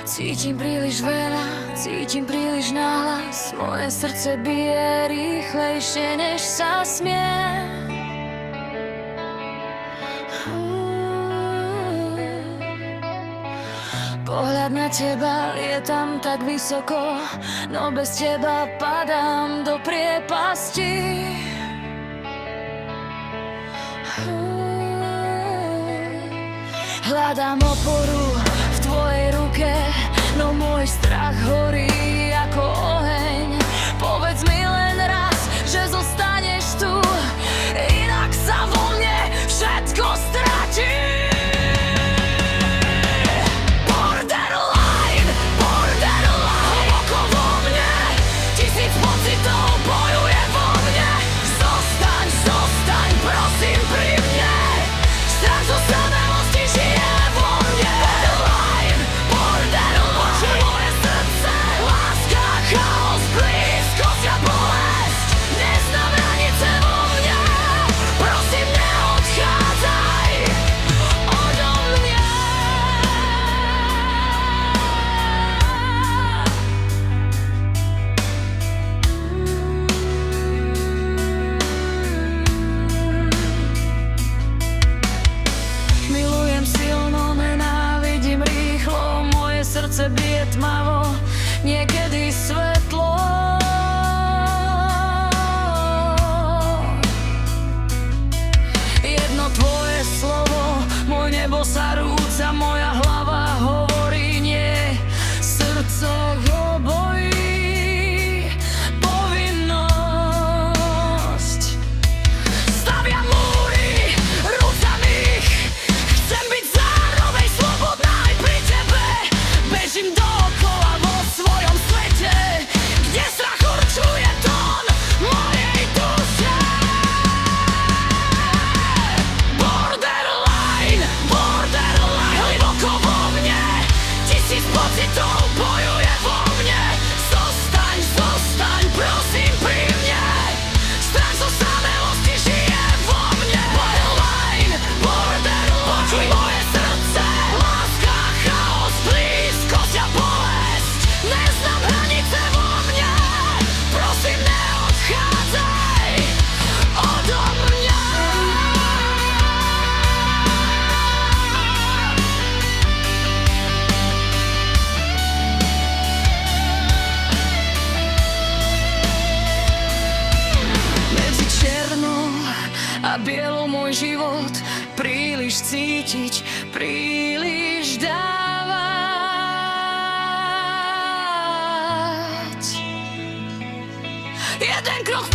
Cítim príliš veľa, cítim príliš nahlas. Moje srdce bije rýchlejšie, než sa smie. Pohľad na teba je tam tak vysoko, no bez teba padám do priepasti. Hľadám oporu v tvojej ruke, no môj strach horí ako oheň. Povedz mi len raz, že zostaneš tu, inak sa vo mne všetko stratí. Borderline, borderline, hlboko vo mne, tisíc pocitov bojuje vo mne. Zostaň, zostaň, prosím pri mne, strach zo samelosti žije vo mne. Borderline, borderline, moje srdce, láska, chaos, blízkosť a bolesť. Neznám hranice vo mne, prosím neodchádzaj odo mňa. Milujem silno, nenávidím rýchlo, moje srdce bije tmavo, niekedy svetlo. Jedno tvoje slovo, môj nebo sa rúca, moja hlava hovorí nie, srdco ho bojí. Povinnosť stavia múry, rúcam ich, chcem byť zároveň slobodná aj pri tebe. Bežím dookola vo svojom svete, kde strach určuje tón mojej duše. Borderline, borderline, hlboko vo mne, tisíc pocitov bojuje vo mne. Zostaň, zostaň, prosím pri mne, strach zo samelosti žije vo mne. Borderline, borderline, počuj moje srdce, láska, chaos, blízkosť a bolesť. Neznám hranice vo mne, prosím neodchádzaj odo mňa. Medzi černou a bielou môj život, príliš cítiť, príliš dávať. Jeden krok